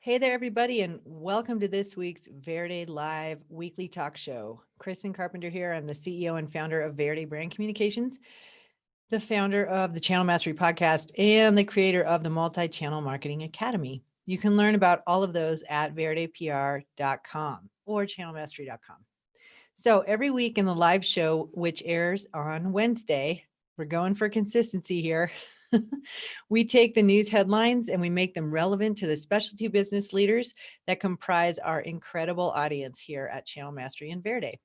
Hey there, everybody, and welcome to this week's Verde Live weekly talk show. Kristin Carpenter here. I'm the CEO and founder of Verde Brand Communications, the founder of the Channel Mastery podcast, and the creator of the Multi-Channel Marketing Academy. You can learn about all of those at verdepr.com or channelmastery.com. So every week in the live show, which airs on Wednesday, we're going for consistency here. We take the news headlines and we make them relevant to the specialty business leaders that comprise our incredible audience here at Channel Mastery and Verde.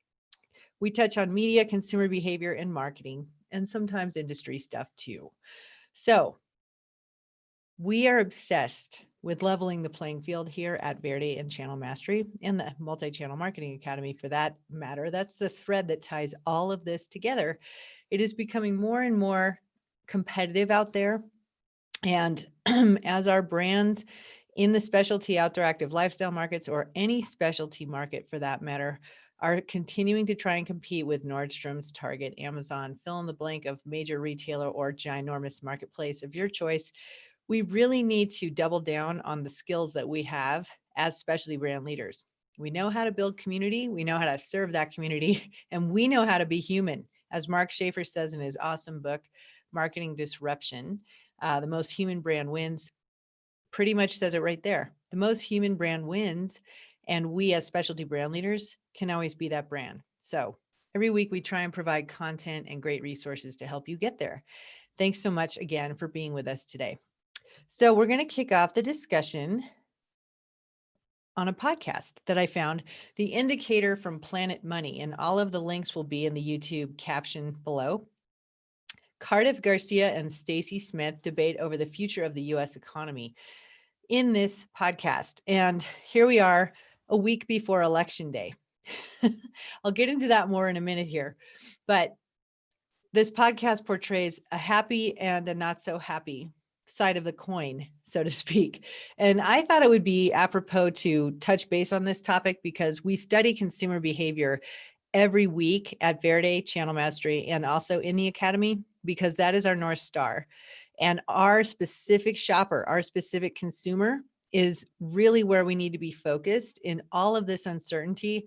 We touch on media, consumer behavior, and marketing, and sometimes industry stuff too. So we are obsessed with leveling the playing field here at Verde and Channel Mastery and the Multi-Channel Marketing Academy for that matter. That's the thread that ties all of this together. It is becoming more and more competitive out there. And as our brands in the specialty outdoor active lifestyle markets, or any specialty market for that matter, are continuing to try and compete with Nordstrom's, Target, Amazon, fill in the blank of major retailer or ginormous marketplace of your choice, we really need to double down on the skills that we have as specialty brand leaders. We know how to build community, we know how to serve that community, and we know how to be human. As Mark Schaefer says in his awesome book, Marketing Disruption, the most human brand wins, pretty much says it right there. The most human brand wins, and we as specialty brand leaders can always be that brand. So every week we try and provide content and great resources to help you get there. Thanks so much again for being with us today. So we're going to kick off the discussion on a podcast that I found, The Indicator from Planet Money, and all of the links will be in the YouTube caption below. Cardiff Garcia and Stacy Smith debate over the future of the U.S. economy in this podcast. And here we are a week before Election Day. I'll get into that more in a minute here. But this podcast portrays a happy and a not so happy side of the coin, so to speak. And I thought it would be apropos to touch base on this topic because we study consumer behavior every week at Verde, Channel Mastery, and also in the Academy, because that is our North Star. And our specific shopper, our specific consumer is really where we need to be focused in all of this uncertainty,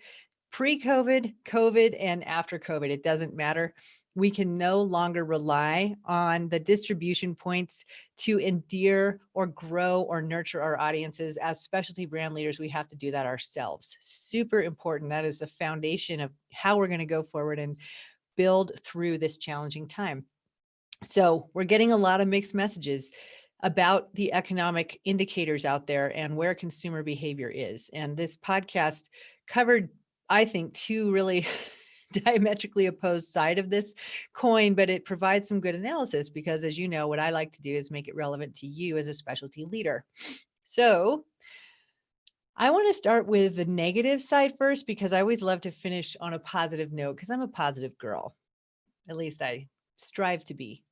pre-COVID, COVID, and after COVID. It doesn't matter. We can no longer rely on the distribution points to endear or grow or nurture our audiences. As specialty brand leaders, we have to do that ourselves. Super important. That is the foundation of how we're going to go forward and build through this challenging time. So we're getting a lot of mixed messages about the economic indicators out there and where consumer behavior is. And this podcast covered, I think, two really diametrically opposed side of this coin, but it provides some good analysis because, as you know, what I like to do is make it relevant to you as a specialty leader. So I want to start with the negative side first, because I always love to finish on a positive note because I'm a positive girl. At least I strive to be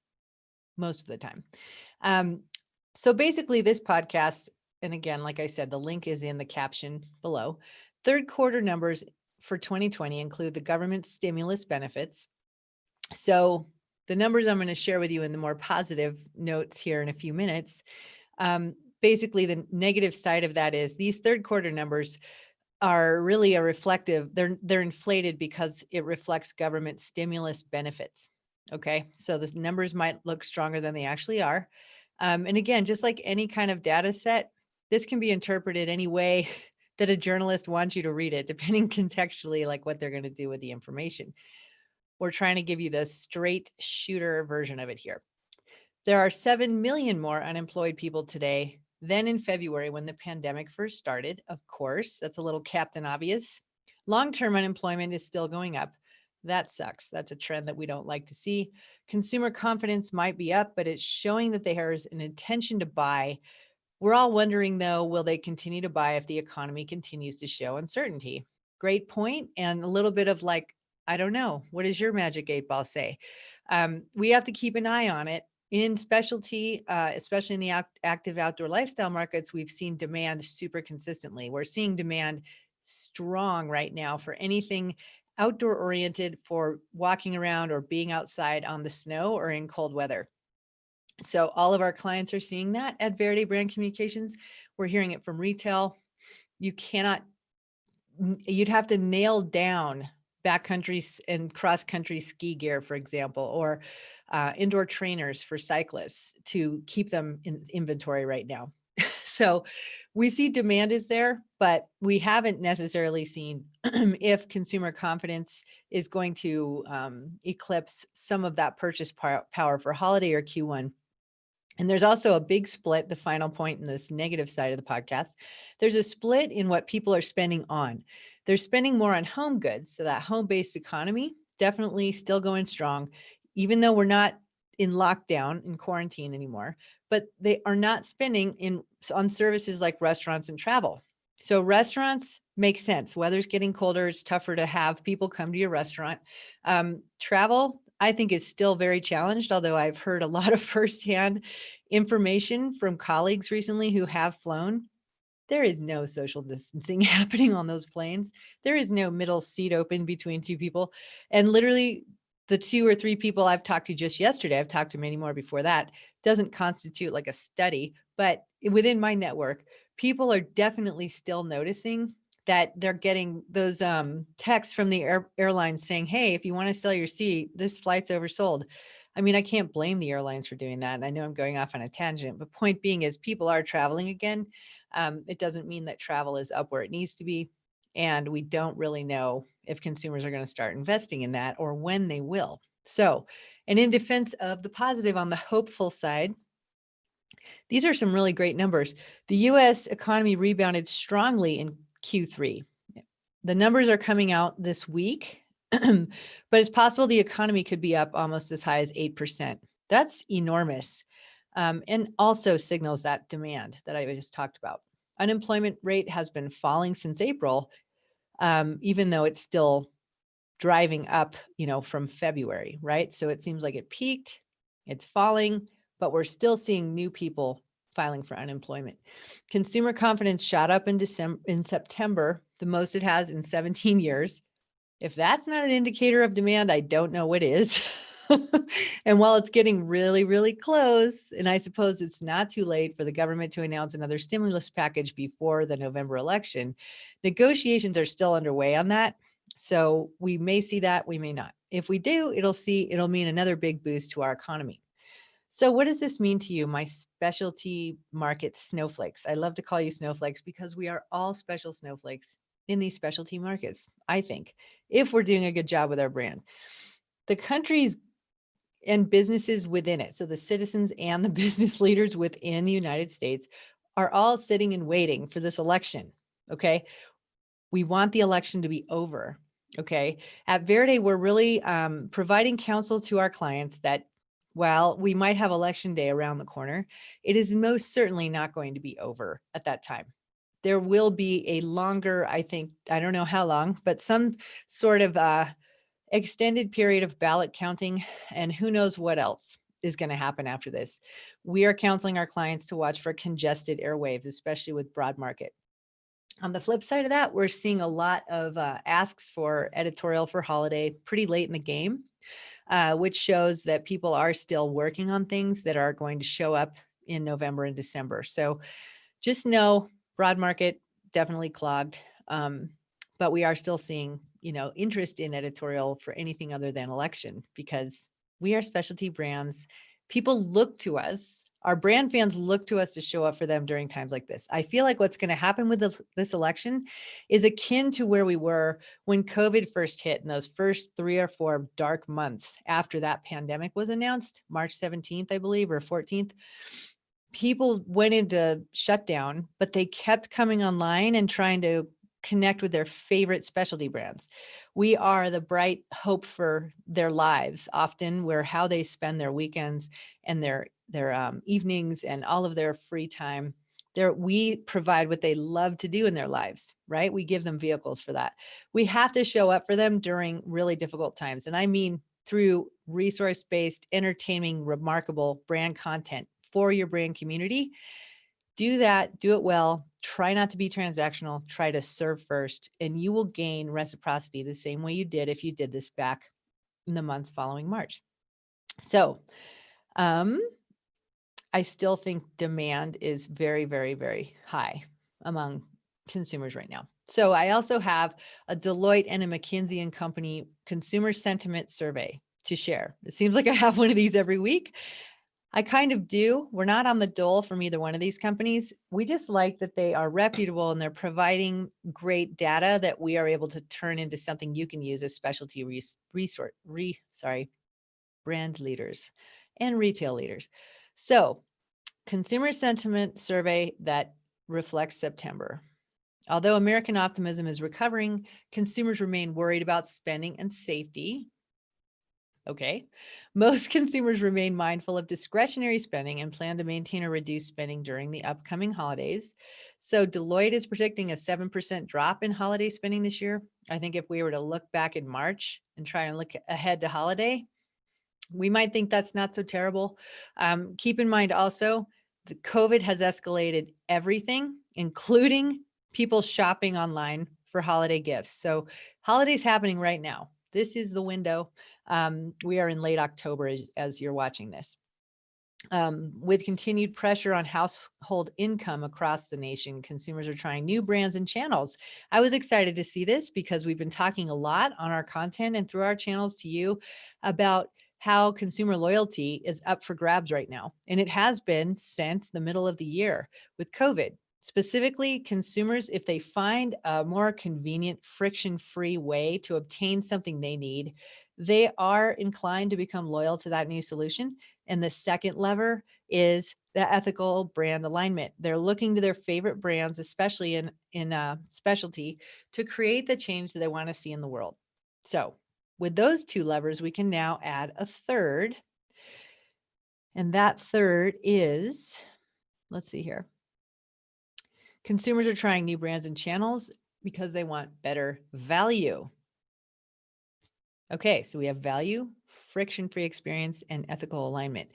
most of the time. So basically this podcast, and again, like I said, the link is in the caption below. Third quarter numbers for 2020 include the government stimulus benefits. So the numbers I'm going to share with you in the more positive notes here in a few minutes. Basically, the negative side of that is these third quarter numbers are really a reflective, they're inflated because it reflects government stimulus benefits. Okay, so the numbers might look stronger than they actually are. And again, just like any kind of data set, this can be interpreted any way that a journalist wants you to read it, depending contextually, like what they're going to do with the information. We're trying to give you the straight shooter version of it here. There are 7 million more unemployed people today than in February when the pandemic first started. Of course, that's a little Captain Obvious. Long-term unemployment is still going up. That sucks. That's a trend that we don't like to see. Consumer confidence might be up, but it's showing that there's an intention to buy. We're all wondering, though, will they continue to buy if the economy continues to show uncertainty? Great point, and a little bit of like, I don't know, what does your magic 8-ball say? We have to keep an eye on it. In specialty, especially in the active outdoor lifestyle markets, we've seen demand super consistently. We're seeing demand strong right now for anything outdoor oriented, for walking around or being outside on the snow or in cold weather. So all of our clients are seeing that at Verde Brand Communications. We're hearing it from retail. You'd have to nail down backcountry and cross-country ski gear, for example, or indoor trainers for cyclists to keep them in inventory right now. So we see demand is there, but we haven't necessarily seen if consumer confidence is going to eclipse some of that purchase power for holiday or Q1. And there's also a big split, the final point in this negative side of the podcast. There's a split in what people are spending on. They're spending more on home goods. So that home-based economy definitely still going strong, even though we're not in lockdown, in quarantine anymore, but they are not spending on services like restaurants and travel. So restaurants make sense. Weather's getting colder. It's tougher to have people come to your restaurant. Travel, I think, is still very challenged, although I've heard a lot of firsthand information from colleagues recently who have flown. There is no social distancing happening on those planes. There is no middle seat open between two people. And literally the 2 or 3 people I've talked to just yesterday, I've talked to many more before that, doesn't constitute like a study, but within my network, people are definitely still noticing that they're getting those texts from the airlines saying, hey, if you want to sell your seat, this flight's oversold. I mean, I can't blame the airlines for doing that. And I know I'm going off on a tangent, but point being is people are traveling again. It doesn't mean that travel is up where it needs to be. And we don't really know if consumers are going to start investing in that or when they will. So, and in defense of the positive on the hopeful side, these are some really great numbers. The US economy rebounded strongly in Q3. The numbers are coming out this week, but it's possible the economy could be up almost as high as 8%. That's enormous. And also signals that demand that I just talked about. Unemployment rate has been falling since April, even though it's still driving up, from February, right? So it seems like it peaked, it's falling, but we're still seeing new people filing for unemployment. Consumer confidence shot up in September, the most it has in 17 years. If that's not an indicator of demand, I don't know what is. And while it's getting really, really close, and I suppose it's not too late for the government to announce another stimulus package before the November election, negotiations are still underway on that. So we may see that, we may not. If we do, it'll mean another big boost to our economy. So what does this mean to you, my specialty market snowflakes? I love to call you snowflakes because we are all special snowflakes in these specialty markets, I think, if we're doing a good job with our brand. The countries and businesses within it, so the citizens and the business leaders within the United States, are all sitting and waiting for this election, okay? We want the election to be over, okay? At Verde, we're really providing counsel to our clients that while we might have election day around the corner, it is most certainly not going to be over at that time. There will be a longer, I think, I don't know how long, but some sort of extended period of ballot counting, and who knows what else is going to happen after this. We are counseling our clients to watch for congested airwaves, especially with broad market. On the flip side of that, we're seeing a lot of asks for editorial for holiday pretty late in the game, which shows that people are still working on things that are going to show up in November and December. So just know broad market definitely clogged, but we are still seeing, interest in editorial for anything other than election because we are specialty brands. People look to us. Our brand fans look to us to show up for them during times like this. I feel like what's going to happen with this election is akin to where we were when COVID first hit in those first 3 or 4 dark months after that pandemic was announced, March 17th, I believe, or 14th. People went into shutdown, but they kept coming online and trying to connect with their favorite specialty brands. We are the bright hope for their lives, often where how they spend their weekends and their evenings and all of their free time. We provide what they love to do in their lives, right? We give them vehicles for that. We have to show up for them during really difficult times. And I mean, through resource-based, entertaining, remarkable brand content for your brand community. Do that, do it well, try not to be transactional, try to serve first, and you will gain reciprocity the same way you did if you did this back in the months following March. So I still think demand is very, very, very high among consumers right now. So I also have a Deloitte and a McKinsey Company consumer sentiment survey to share. It seems like I have one of these every week. I kind of do. We're not on the dole from either one of these companies. We just like that they are reputable and they're providing great data that we are able to turn into something you can use as specialty brand leaders and retail leaders. So, consumer sentiment survey that reflects September. Although American optimism is recovering, consumers remain worried about spending and safety. Okay. Most consumers remain mindful of discretionary spending and plan to maintain or reduce spending during the upcoming holidays. So Deloitte is predicting a 7% drop in holiday spending this year. I think if we were to look back in March and try and look ahead to holiday, we might think that's not so terrible. Keep in mind also, the COVID has escalated everything, including people shopping online for holiday gifts. So holidays happening right now. This is the window. We are in late October as you're watching this. With continued pressure on household income across the nation, consumers are trying new brands and channels. I was excited to see this because we've been talking a lot on our content and through our channels to you about how consumer loyalty is up for grabs right now. And it has been since the middle of the year with COVID. Specifically, consumers, if they find a more convenient, friction-free way to obtain something they need, they are inclined to become loyal to that new solution. And the second lever is the ethical brand alignment. They're looking to their favorite brands, especially in specialty, to create the change that they want to see in the world. So with those two levers, we can now add a third. And that third is, let's see here. Consumers are trying new brands and channels because they want better value. Okay, so we have value, friction-free experience, and ethical alignment.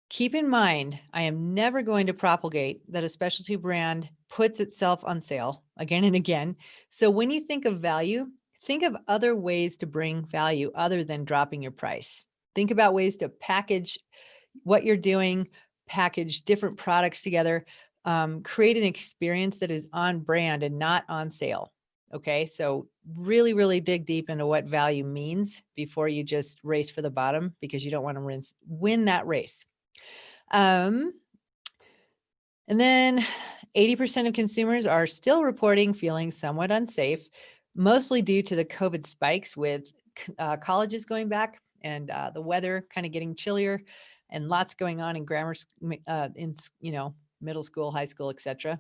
Keep in mind, I am never going to propagate that a specialty brand puts itself on sale again and again. So when you think of value, think of other ways to bring value other than dropping your price. Think about ways to package what you're doing, package different products together, create an experience that is on brand and not on sale. Okay, so really, really dig deep into what value means before you just race for the bottom, because you don't want to win that race. And then 80% of consumers are still reporting feeling somewhat unsafe, mostly due to the COVID spikes with colleges going back and the weather kind of getting chillier and lots going on in middle school, high school, etc.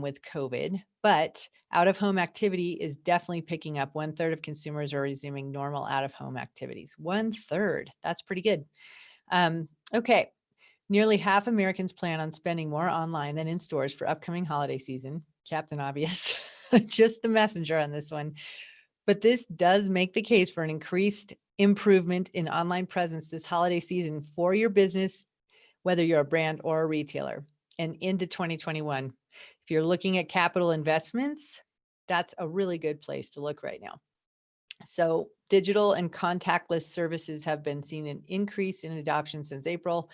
With COVID. But out-of-home activity is definitely picking up. 1/3 of consumers are resuming normal out-of-home activities. 1/3, that's pretty good. Okay. Nearly half Americans plan on spending more online than in stores for upcoming holiday season. Captain Obvious, just the messenger on this one. But this does make the case for an increased improvement in online presence this holiday season for your business, whether you're a brand or a retailer, and into 2021. If you're looking at capital investments, that's a really good place to look right now. So digital and contactless services have been seeing an increase in adoption since April.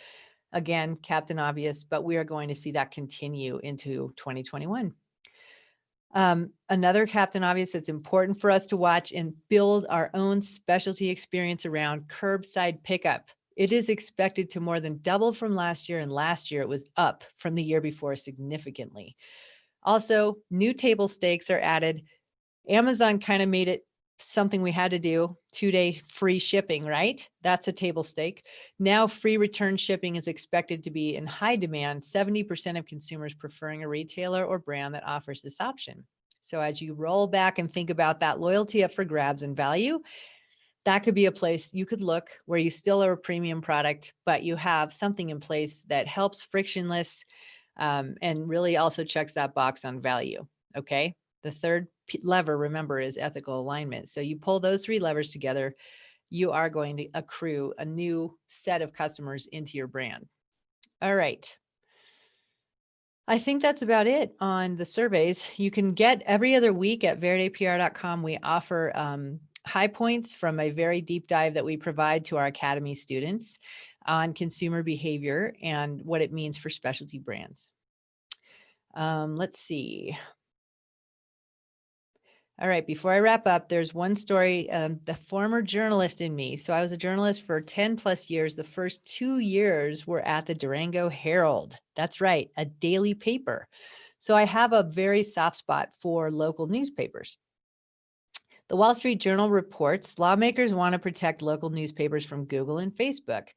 Again, Captain Obvious, but we are going to see that continue into 2021. Another Captain Obvious that's important for us to watch and build our own specialty experience around: curbside pickup. It is expected to more than double from last year, and last year it was up from the year before significantly. Also, new table stakes are added. Amazon kind of made it something we had to do, 2-day free shipping, right? That's a table stake. Now free return shipping is expected to be in high demand, 70% of consumers preferring a retailer or brand that offers this option. So as you roll back and think about that loyalty up for grabs and value, that could be a place you could look where you still are a premium product, but you have something in place that helps frictionless and really also checks that box on value. Okay. The third lever, remember, is ethical alignment. So you pull those three levers together, you are going to accrue a new set of customers into your brand. All right. I think that's about it on the surveys. You can get every other week at verdepr.com. We offer high points from a very deep dive that we provide to our Academy students. on consumer behavior and what it means for specialty brands. Let's see. All right, before I wrap up, there's one story, the former journalist in me. So I was a journalist for 10 plus years. The first 2 years were at the Durango Herald. That's right, a daily paper. So I have a very soft spot for local newspapers. The Wall Street Journal reports lawmakers want to protect local newspapers from Google and Facebook.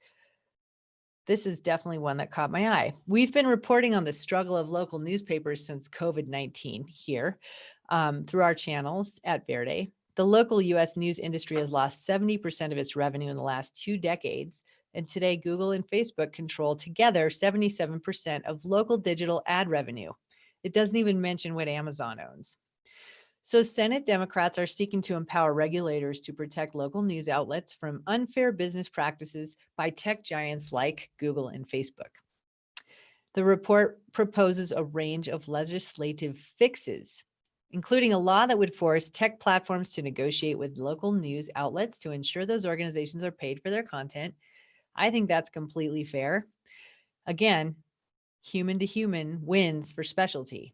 This is definitely one that caught my eye. We've been reporting on the struggle of local newspapers since COVID-19 here through our channels at Verde. The local US news industry has lost 70% of its revenue in the last 2 decades. And today, Google and Facebook control together 77% of local digital ad revenue. It doesn't even mention what Amazon owns. So Senate Democrats are seeking to empower regulators to protect local news outlets from unfair business practices by tech giants like Google and Facebook. The report proposes a range of legislative fixes, including a law that would force tech platforms to negotiate with local news outlets to ensure those organizations are paid for their content. I think that's completely fair. Again, human to human wins for specialty.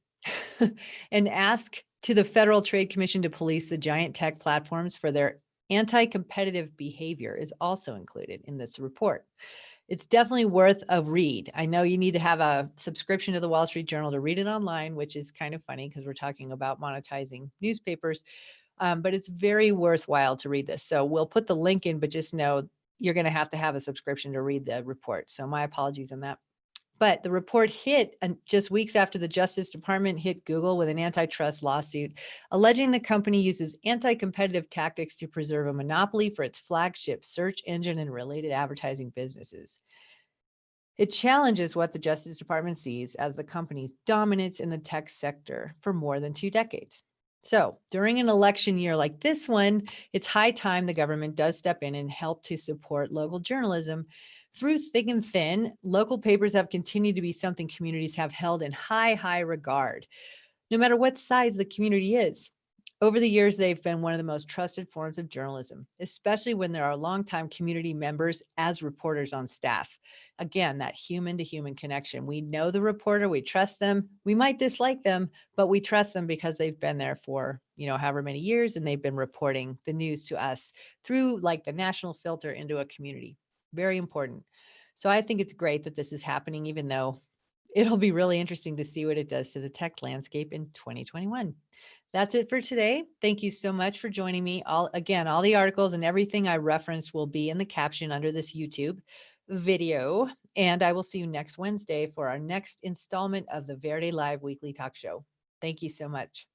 And ask to the Federal Trade Commission to police the giant tech platforms for their anti-competitive behavior is also included in this report. It's definitely worth a read. I know you need to have a subscription to the Wall Street Journal to read it online, which is kind of funny because we're talking about monetizing newspapers, but it's very worthwhile to read this. So we'll put the link in, but just know you're going to have a subscription to read the report. So my apologies on that. But the report hit just weeks after the Justice Department hit Google with an antitrust lawsuit, alleging the company uses anti-competitive tactics to preserve a monopoly for its flagship search engine and related advertising businesses. It challenges what the Justice Department sees as the company's dominance in the tech sector for more than 2 decades. So during an election year like this one, it's high time the government does step in and help to support local journalism. Through thick and thin, local papers have continued to be something communities have held in high regard, no matter what size the community is. Over the years, they've been one of the most trusted forms of journalism, especially when there are longtime community members as reporters on staff. Again, that human to human connection. We know the reporter, we trust them. We might dislike them, but we trust them because they've been there for, however many years, and they've been reporting the news to us through like the national filter into a community. Very important. So I think it's great that this is happening, even though it'll be really interesting to see what it does to the tech landscape in 2021. That's it for today. Thank you so much for joining me. All the articles and everything I referenced will be in the caption under this YouTube video. And I will see you next Wednesday for our next installment of the Verde Live Weekly Talk Show. Thank you so much.